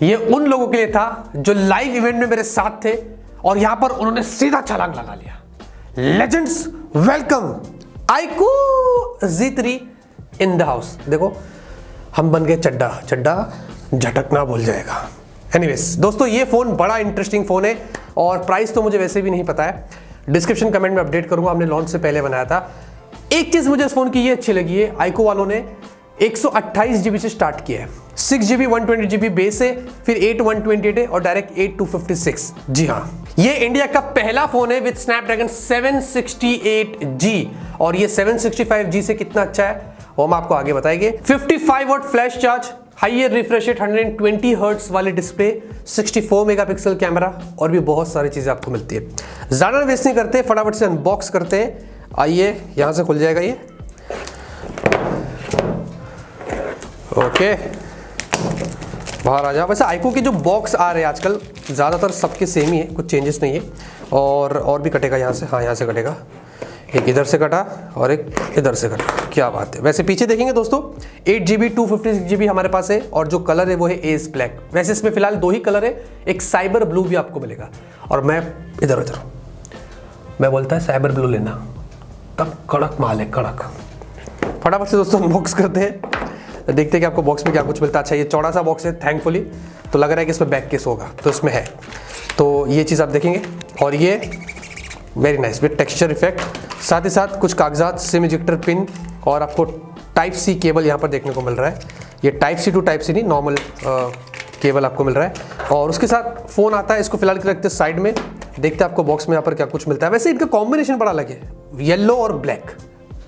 ये उन लोगों के लिए था जो लाइव इवेंट में मेरे साथ थे और यहां पर उन्होंने सीधा छलांग लगा लिया। Legends, welcome iQOO Z3 in the house. देखो हम बन गए चड्डा, चड्डा झटकना भूल जाएगा। एनीवेज दोस्तों, ये फोन बड़ा इंटरेस्टिंग फोन है और प्राइस तो मुझे वैसे भी नहीं पता है, डिस्क्रिप्शन कमेंट में अपडेट करूंगा। हमने लॉन्च से पहले बनाया था। एक चीज मुझे इस फोन की ये अच्छी लगी है, iQOO वालों ने 128 GB से स्टार्ट किया है। 6 GB 120 GB बेस है, फिर 8 128 है और डायरेक्ट 8 256। जी हाँ, ये इंडिया का पहला फोन है विद स्नैपड्रैगन 768G और ये 765G से कितना अच्छा है वो हम आपको आगे बताएंगे। 55 watt flash charge, higher refresh rate, 120 hertz वाले डिस्प्ले, 64 मेगापिक्सल कैमरा और भी बहुत सारी चीजें आपको मिलती है। ज्यादा वेस्ट नहीं करते, फटाफट से अनबॉक्स करते हैं। आइए, यहां से खुल जाएगा ये। ओके, बाहर आ जाओ। वैसे iQOO के जो बॉक्स आ रहे हैं आजकल ज़्यादातर सबके सेम ही है, कुछ चेंजेस नहीं है। और भी कटेगा यहाँ से, हाँ यहाँ से कटेगा, एक इधर से कटा और एक इधर से कटा। क्या बात है। वैसे पीछे देखेंगे दोस्तों 8 GB 256 GB हमारे पास है और जो कलर है वो है एस ब्लैक। वैसे इसमें फिलहाल 2 ही कलर है, एक साइबर ब्लू भी आपको मिलेगा और मैं इधर उधर मैं बोलता है साइबर ब्लू लेना, तब कड़क माल है, कड़क। फटाफट से दोस्तों अनबॉक्स करते हैं, देखते हैं कि आपको बॉक्स में क्या कुछ मिलता है। अच्छा, ये चौड़ा सा बॉक्स है थैंकफुली, तो लग रहा है कि इसमें बैक केस होगा, तो इसमें है, तो ये चीज़ आप देखेंगे। और ये very nice with texture effect, साथ ही साथ कुछ कागजात, सिम इजेक्टर पिन और आपको टाइप सी केबल यहाँ पर देखने को मिल रहा है। ये type C to type C नहीं, नॉर्मल केबल आपको मिल रहा है। और उसके साथ फ़ोन आता है, इसको फिलहाल रखते हैं साइड में, देखते हैं आपको बॉक्स में यहाँ पर क्या कुछ मिलता है। वैसे इनका कॉम्बिनेशन बड़ा अलग है, येलो और ब्लैक,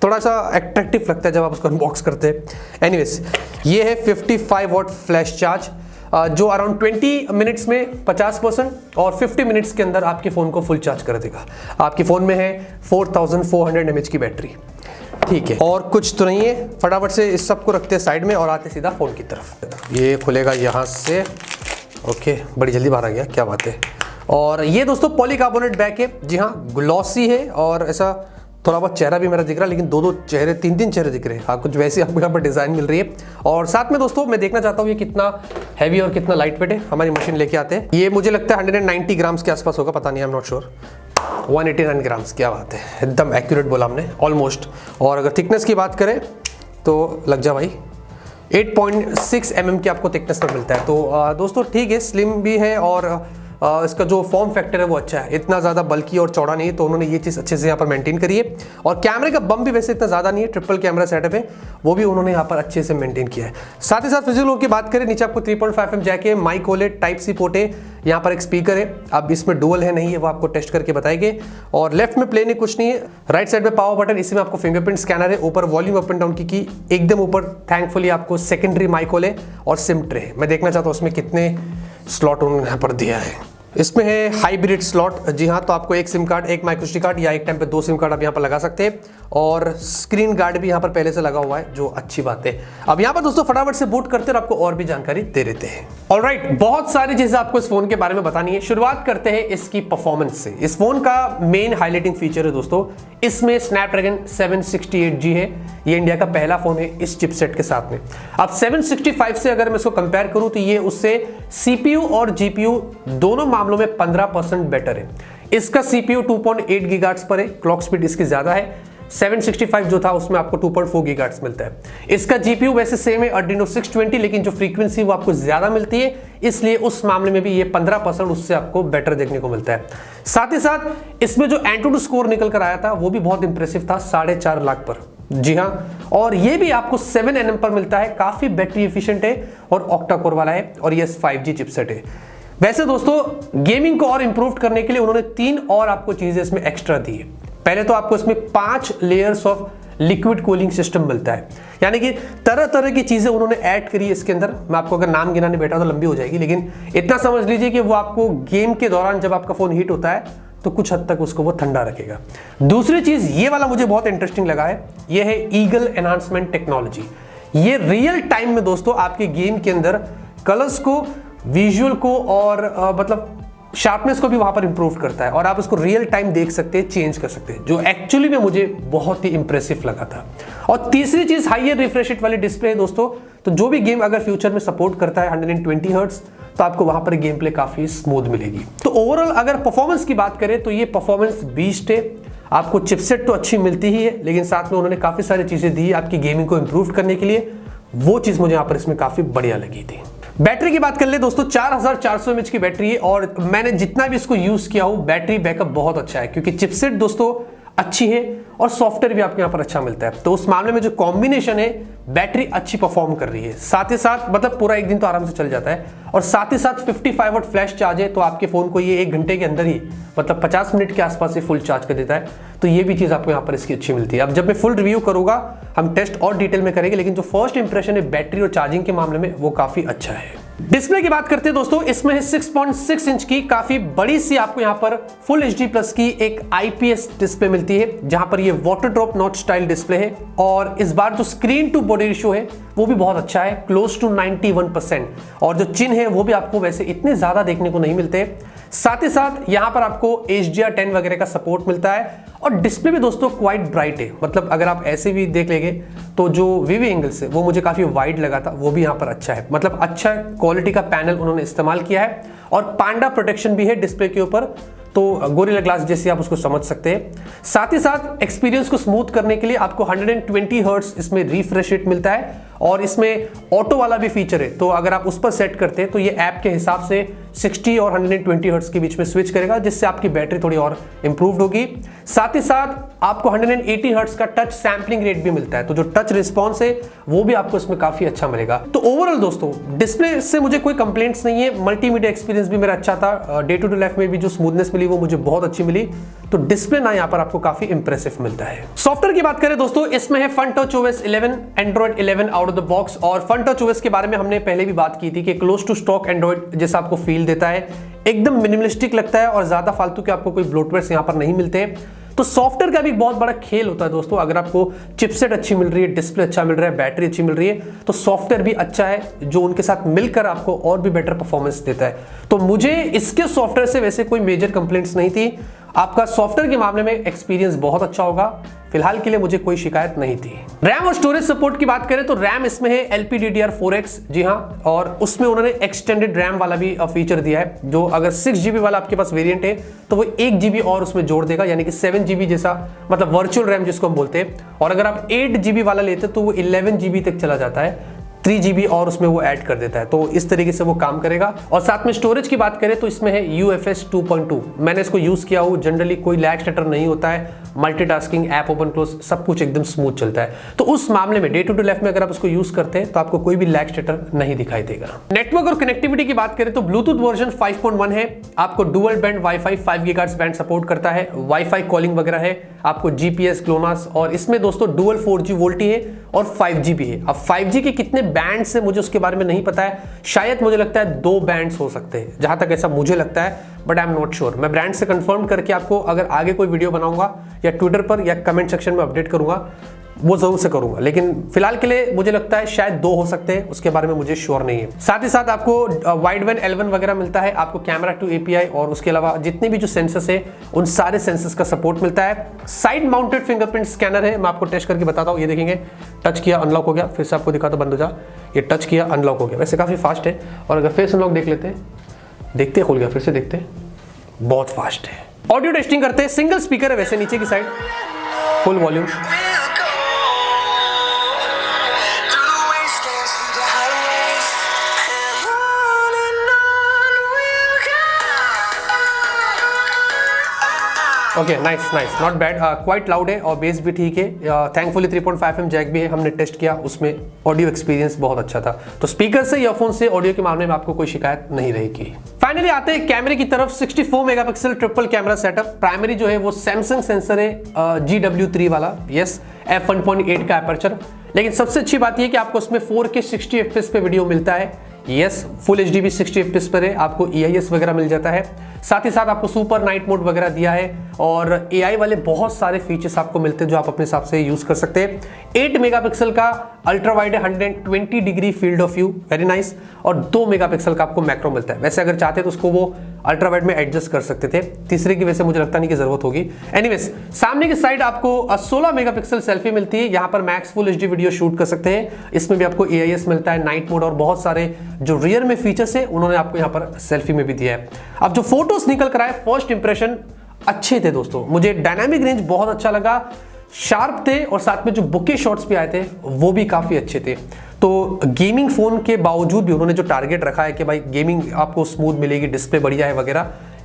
थोड़ा सा अट्रैक्टिव लगता है जब आप उसको अनबॉक्स करते हैं। एनीवेज, ये है 55 वाट फ्लैश चार्ज जो अराउंड 20 मिनट्स में 50% और 50 मिनट्स के अंदर आपके फ़ोन को फुल चार्ज कर देगा। आपके फ़ोन में है 4400 mAh की बैटरी, ठीक है, और कुछ तो नहीं है। फटाफट से इस सब को रखते हैं साइड में और आते सीधा फ़ोन की तरफ। ये खुलेगा यहाँ से, ओके, बड़ी जल्दी बाहर आ गया, क्या बात है। और ये दोस्तों पॉलीकार्बोनेट बैक है, जी हाँ, ग्लॉसी है और ऐसा थोड़ा बहुत चेहरा भी मेरा दिख रहा है, लेकिन 2-2 चेहरे, 3-3 चेहरे दिख रहे हैं। हाँ, कुछ वैसी आपको यहाँ पर डिज़ाइन मिल रही है। और साथ में दोस्तों मैं देखना चाहता हूँ ये कितना हैवी और कितना लाइट वेट है। हमारी मशीन लेके आते हैं। ये मुझे लगता है 190 ग्राम्स के आसपास होगा, पता नहीं, I am not sure. 189 grams, क्या बात है, एकदम एक्यूरेट बोला हमने, ऑलमोस्ट। और अगर थिकनेस की बात करें तो लग जा भाई, 8.6 mm की आपको थिकनेस पर मिलता है। तो दोस्तों ठीक है, स्लिम भी है और इसका जो फॉर्म फैक्टर है वो अच्छा है, इतना ज़्यादा बल्कि और चौड़ा नहीं है, तो उन्होंने ये चीज़ अच्छे से यहाँ पर मेंटेन करी है। और कैमरे का बम भी वैसे इतना ज़्यादा नहीं है, ट्रिपल कैमरा सेटअप है, वो भी उन्होंने यहाँ पर अच्छे से मेंटेन किया है। साथ ही साथ फिजिकल की बात करें, नीचे आपको 3.5mm जैक है, माइक होल है, टाइप सी पोर्ट है, यहाँ पर एक स्पीकर है। अब इसमें डुअल है नहीं है, वो आपको टेस्ट करके बताएंगे। और लेफ्ट में प्लेन है, कुछ नहीं है। राइट साइड में पावर बटन, इसमें आपको फिंगरप्रिंट स्कैनर है। ऊपर वॉल्यूम अप एंड डाउन की एकदम ऊपर थैंकफुली आपको सेकेंडरी माइक होल है और सिम ट्रे है। मैं देखना चाहता हूँ उसमें कितने स्लॉट उन्होंने यहाँ पर दिया है। इसमें है हाइब्रिड स्लॉट, जी हाँ, तो आपको एक सिम कार्ड, एक माइक्रो SD कार्ड या एक टाइम पे 2 सिम कार्ड आप यहाँ पर लगा सकते हैं। और स्क्रीन गार्ड भी यहाँ पर पहले से लगा हुआ है, जो अच्छी बात है। अब यहाँ पर दोस्तों फटाफट से बूट करते हैं और आपको और भी जानकारी दे देते हैं। ऑलराइट, बहुत सारी चीजें आपको इस फोन के बारे में बतानी है। शुरुआत करते हैं इसकी परफॉर्मेंस से। इस फोन का मेन हाईलाइटिंग फीचर है दोस्तों, इसमें स्नैपड्रैगन 768G है। ये इंडिया का पहला फोन है इस चिपसेट के साथ में। अब 765 से अगर मैं इसको कंपेयर करूं तो ये उससे CPU और GPU दोनों मामलों में 15% बेटर है। इसका CPU 2.8 गीगाहर्ट्ज पर है, क्लॉक स्पीड इसकी ज्यादा है। 765 जो था उसमें आपको 2.4 गीगाहर्ट्ज मिलता है। इसका GPU वैसे सेम है Adreno 620, लेकिन जो फ्रीक्वेंसी वो आपको ज्यादा मिलती है, इसलिए उस मामले में भी ये 15% उससे आपको बेटर देखने को मिलता है। साथ ही साथ इसमें जो एंटूटू स्कोर निकल कर आया था वो भी बहुत इंप्रेसिव था, 4.5 लाख पर, जी हाँ। और ये भी आपको 7 nm पर मिलता है, काफी बैटरी एफिशिएंट है और ऑक्टा कोर वाला है और ये 5G चिपसेट है। वैसे दोस्तों गेमिंग को और इंप्रूव करने के लिए उन्होंने 3 और आपको चीजें इसमें एक्स्ट्रा दी है। पहले तो आपको इसमें 5 layers of liquid cooling system मिलता है, यानी कि तरह तरह की चीजें उन्होंने ऐड करी है इसके अंदर। मैं आपको अगर नाम गिनाने बैठा तो लंबी हो जाएगी, लेकिन इतना समझ लीजिए कि वो आपको गेम के दौरान जब आपका फोन हीट होता है तो कुछ हद तक उसको वो ठंडा रखेगा। दूसरी चीज, ये वाला मुझे बहुत इंटरेस्टिंग लगा है, ये है ईगल एनहांसमेंट टेक्नोलॉजी। ये रियल टाइम में दोस्तों आपके गेम के अंदर कलर्स को, विजुअल को और मतलब शार्पनेस को भी वहां पर इंप्रूव करता है और आप इसको रियल टाइम देख सकते हैं, चेंज कर सकते हैं, जो एक्चुअली में मुझे बहुत ही इंप्रेसिव लगा था। और तीसरी चीज हाइयर रिफ्रेश रेट वाली डिस्प्ले है दोस्तों, तो जो भी गेम अगर फ्यूचर में सपोर्ट करता है 120 हर्ट्ज, तो आपको वहां पर गेम प्ले काफी स्मूथ मिलेगी। तो ओवरऑल अगर परफॉर्मेंस की बात करें तो ये परफॉर्मेंस बीस्ट है। आपको चिपसेट तो अच्छी मिलती ही है, लेकिन साथ में उन्होंने काफी सारी चीजें दी आपकी गेमिंग को इंप्रूव करने के लिए, वो चीज मुझे यहाँ पर इसमें काफी बढ़िया लगी थी। बैटरी की बात कर ले दोस्तों, 4400 mAh की बैटरी है और मैंने जितना भी इसको यूज किया हूं बैटरी बैकअप बहुत अच्छा है, क्योंकि चिपसेट दोस्तों अच्छी है और सॉफ्टवेयर भी आपको यहाँ पर अच्छा मिलता है। तो उस मामले में जो कॉम्बिनेशन है, बैटरी अच्छी परफॉर्म कर रही है, साथ ही साथ मतलब पूरा एक दिन तो आराम से चल जाता है, और साथ ही साथ 55 वाट फ्लैश चार्ज है, तो आपके फोन को ये 1 घंटे के अंदर ही मतलब 50 मिनट के आसपास ही फुल चार्ज कर देता है। तो ये भी चीज आपको यहाँ पर इसकी अच्छी मिलती है। अब जब मैं फुल रिव्यू करूंगा, हम टेस्ट और डिटेल में करेंगे, लेकिन जो फर्स्ट इंप्रेशन है बैटरी और चार्जिंग के मामले में वो काफी अच्छा है। डिस्प्ले की बात करते हैं दोस्तों, इसमें है 6.6 इंच की काफी बड़ी सी आपको यहाँ पर फुल HD प्लस की एक IPS डिस्प्ले मिलती है, जहां पर ये water drop notch style display है। और इस बार जो स्क्रीन टू बॉडी रेशियो है वो भी बहुत अच्छा है, क्लोज टू 91%। और जो चिन्ह है वो भी आपको वैसे इतने ज्यादा देखने को नहीं मिलते। साथ ही साथ यहाँ पर आपको HDR10 वगैरह का सपोर्ट मिलता है, और डिस्प्ले भी दोस्तों क्वाइट ब्राइट है। मतलब अगर आप ऐसे भी देख लेंगे तो जो वीवी एंगल्स है वो मुझे काफी वाइड लगा था, वो भी यहाँ पर अच्छा है। मतलब अच्छा क्वालिटी का पैनल उन्होंने इस्तेमाल किया है, और पांडा प्रोटेक्शन भी है डिस्प्ले के ऊपर, तो गोरिल्ला ग्लास जैसे आप उसको समझ सकते हैं। साथ ही साथ एक्सपीरियंस को स्मूथ करने के लिए आपको 120 हर्ट्ज इसमें रिफ्रेश रेट मिलता है, और इसमें ऑटो वाला भी फीचर है, तो अगर आप उस पर सेट करते हैं तो ये ऐप के हिसाब से 60 और 120 हर्ट्ज के बीच में स्विच करेगा, जिससे आपकी बैटरी थोड़ी और इंप्रूव्ड होगी। साथ ही साथ आपको 180 हर्ट्ज का टच सैम्पलिंग रेट भी मिलता है, तो जो टच रिस्पॉन्स है वो भी आपको इसमें काफी अच्छा मिलेगा। तो ओवरऑल दोस्तों डिस्प्ले से मुझे कोई कंप्लेंट्स नहीं है, मल्टीमीडिया एक्सपीरियंस भी मेरा अच्छा था, डे टू डे लाइफ में भी जो स्मूथनेस मिली वो मुझे बहुत अच्छी मिली। तो डिस्प्ले ना यहाँ पर आपको काफी इंप्रेसिव मिलता है। सॉफ्टवेयर की बात करें दोस्तों, इसमें है FunTouchOS 11, Android 11 out of the box. और FunTouchOS के बारे में हमने पहले भी बात की थी कि क्लोज टू स्टॉक एंड्रॉइड जैसा आपको फील देता है, एकदम मिनिमलिस्टिक लगता है, और ज्यादा फालतू के आपको कोई ब्लोटवेयर्स यहाँ पर नहीं मिलते। तो सॉफ्टवेयर का भी बहुत बड़ा खेल होता है दोस्तों। अगर आपको चिपसेट अच्छी मिल रही है, डिस्प्ले अच्छा मिल रहा है, बैटरी अच्छी मिल रही है, तो सॉफ्टवेयर भी अच्छा है, जो उनके साथ मिलकर आपको और भी बेटर परफॉर्मेंस देता है। तो मुझे इसके सॉफ्टवेयर से वैसे कोई मेजर कंप्लेंट्स नहीं थी। आपका सॉफ्टवेयर के मामले में एक्सपीरियंस बहुत अच्छा होगा, फिलहाल के लिए मुझे कोई शिकायत नहीं थी। रैम और स्टोरेज सपोर्ट की बात करें तो रैम इसमें है LPDDR4X, जी हाँ, और उसमें उन्होंने एक्सटेंडेड रैम वाला भी फीचर दिया है, जो अगर 6GB वाला आपके पास वेरिएंट है तो वो 1GB और उसमें जोड़ देगा, यानी कि 7GB जैसा, मतलब वर्चुअल रैम जिसको हम बोलते हैं। और अगर आप 8GB वाला लेते तो वो 11GB तक चला जाता है, 3GB और उसमें वो ऐड कर देता है, तो इस तरीके से वो काम करेगा। और साथ में स्टोरेज की बात करें तो इसमें है UFS 2.2। मैंने इसको यूज किया हूँ, जनरली कोई लैग स्टटर नहीं होता है, मल्टीटास्किंग, ऐप ओपन क्लोज सब कुछ एकदम स्मूथ चलता है। तो उस मामले में डे टू डे लाइफ में अगर आप इसको यूज करते हैं तो आपको कोई भी लैग स्टटर नहीं दिखाई देगा। नेटवर्क और कनेक्टिविटी की बात करें तो ब्लूटूथ वर्जन 5.1 है, आपको dual band wifi 5 gigahertz band support करता है, वाईफाई कॉलिंग वगैरह है, आपको GPS, ग्लोनास, और इसमें दोस्तों डुअल 4G वोल्टी है और 5G भी है। अब 5G के कितने बैंड है मुझे उसके बारे में नहीं पता है, शायद मुझे लगता है 2 बैंड्स हो सकते हैं, जहां तक ऐसा मुझे लगता है, but I am not sure. मैं ब्रांड से कंफर्म करके आपको अगर आगे कोई वीडियो बनाऊंगा या ट्विटर पर या कमेंट सेक्शन में अपडेट करूंगा, वो जरूर से करूंगा, लेकिन फिलहाल के लिए मुझे लगता है शायद 2 हो सकते हैं, उसके बारे में मुझे श्योर नहीं है। साथ ही साथ आपको वाइड बैंड L1 वगैरह मिलता है, आपको कैमरा टू API, और उसके अलावा जितने भी जो सेंसर्स है उन सारे सेंसर्स का सपोर्ट मिलता है। साइड माउंटेड फिंगरप्रिंट स्कैनर है, मैं आपको टेस्ट करके बताता हूँ। ये देखेंगे, टच किया अनलॉक हो गया, फिर से आपको दिखा तो बंद हो जा, ये टच किया अनलॉक हो गया, वैसे काफी फास्ट है। और अगर फेस अनलॉक देख लेते हैं, देखते खुल गया, फिर से देखते, बहुत फास्ट है। ऑडियो टेस्टिंग करते हैं, सिंगल स्पीकर है वैसे नीचे की side, full volume. Okay, nice, not bad, quite loud है और बेस भी ठीक है। थैंकफुली 3.5mm जैक भी है, हमने टेस्ट किया, उसमें ऑडियो एक्सपीरियंस बहुत अच्छा था। तो स्पीकर से, ईयरफोन से ऑडियो के मामले में आपको कोई शिकायत नहीं रहेगी। फाइनली आते हैं कैमरे की तरफ। 64 megapixel triple camera setup. Primary जो है वो सैमसंग सेंसर है, GW3 वाला, यस, f1.8 का एपर्चर। लेकिन सबसे अच्छी बात यह कि आपको उसमें 4K 60 FPS पे वीडियो मिलता है, यस, फुल HD भी 60 FPS पर है, आपको EIS वगैरह मिल जाता है। साथ ही साथ आपको सुपर नाइट मोड वगैरह दिया है और AI वाले बहुत सारे फीचर्स आपको मिलते हैं जो आप अपने हिसाब से यूज कर सकते हैं। 8 मेगापिक्सल का ultra wide 120 degree field of view, very nice. और 2 मेगापिक्सल का आपको मैक्रो मिलता है। वैसे अगर चाहते तो उसको वो अल्ट्रा वाइड में एडजस्ट कर सकते थे, तीसरे की वैसे मुझे लगता नहीं कि जरूरत होगी। एनीवेज, सामने की साइड आपको 16 मेगापिक्सल सेल्फी मिलती है। यहाँ पर max full HD video shoot कर सकते हैं। इसमें भी आपको AIS मिलता है, नाइट मोड और बहुत सारे जो रियर में फीचर्स है उन्होंने आपको यहाँ पर सेल्फी में भी दिया है। अब जो फोटोज निकल कर आए, फर्स्ट इंप्रेशन अच्छे थे दोस्तों। मुझे डायनामिक रेंज बहुत अच्छा लगा, शार्प थे और साथ में जो बुके शॉट्स भी आए थे वो भी काफी अच्छे थे। तो गेमिंग फोन के बावजूद भी उन्होंने जो टारगेट रखा है कि भाई गेमिंग आपको स्मूथ मिलेगी, डिस्प्ले बढ़िया है वगैरह,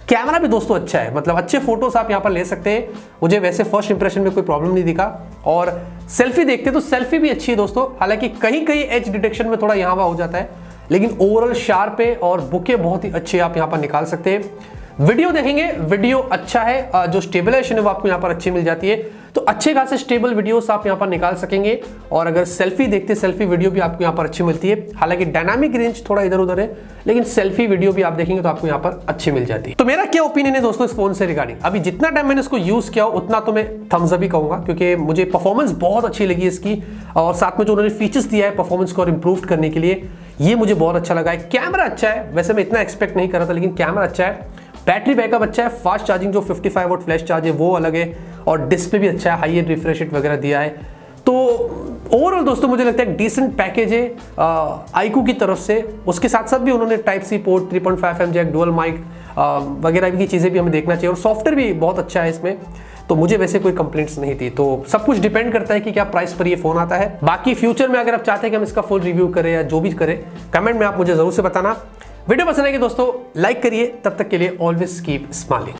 कैमरा भी दोस्तों अच्छा है, मतलब अच्छे फोटोज आप यहाँ पर ले सकते हैं। मुझे वैसे फर्स्ट इंप्रेशन में कोई प्रॉब्लम नहीं दिखा। और सेल्फी देखते तो सेल्फी भी अच्छी है दोस्तों, हालांकि कहीं कहीं एज डिटेक्शन में थोड़ा यहाँ वहाँ हो जाता है, लेकिन ओवरऑल शार्प है और बुके बहुत ही अच्छे आप यहाँ पर निकाल सकते हैं। वीडियो देखेंगे, वीडियो अच्छा है, जो स्टेबलाइजेशन है वो आपको यहाँ पर अच्छी मिल जाती है, तो अच्छे खासे स्टेबल वीडियोस आप यहाँ पर निकाल सकेंगे। और अगर सेल्फी देखते, सेल्फी वीडियो भी आपको यहाँ पर अच्छी मिलती है। हालांकि डायनामिक रेंज थोड़ा इधर उधर है, लेकिन सेल्फी वीडियो भी आप देखेंगे तो आपको यहाँ पर अच्छी मिल जाती है। तो मेरा क्या ओपिनियन है दोस्तों इस फोन से रिगार्डिंग, अभी जितना टाइम मैंने इसको यूज किया उतना तो मैं थम्स अप ही कहूंगा, क्योंकि मुझे परफॉर्मेंस बहुत अच्छी लगी इसकी और साथ में जो उन्होंने फीचर्स दिया है परफॉर्मेंस को और इंप्रूव करने के लिए, ये मुझे बहुत अच्छा लगा है। कैमरा अच्छा है, वैसे मैं इतना एक्सपेक्ट नहीं कर रहा था, लेकिन कैमरा अच्छा है। बैटरी बैकअप अच्छा है, फास्ट चार्जिंग जो 55 वाट फ्लैश चार्ज है वो अलग है, और डिस्प्ले भी अच्छा है, हाई एंड रिफ्रेश रेट वगैरह दिया है। तो ओवरऑल दोस्तों मुझे लगता है एक डिसेंट पैकेज है iQOO की तरफ से। उसके साथ साथ भी उन्होंने type C port, 3.5mm jack, dual mic वगैरह की चीज़ें भी हमें देखना चाहिए, और सॉफ्टवेयर भी बहुत अच्छा है इसमें। तो मुझे वैसे कोई कंप्लेंट्स नहीं थी। तो सब कुछ डिपेंड करता है कि क्या प्राइस पर ये फोन आता है। बाकी फ्यूचर में अगर आप चाहते हैं कि हम इसका फुल रिव्यू करें या जो भी करें, कमेंट में आप मुझे जरूर से बताना। वीडियो पसंद आएगी दोस्तों लाइक करिए, तब तक के लिए ऑलवेज कीप स्माइलिंग।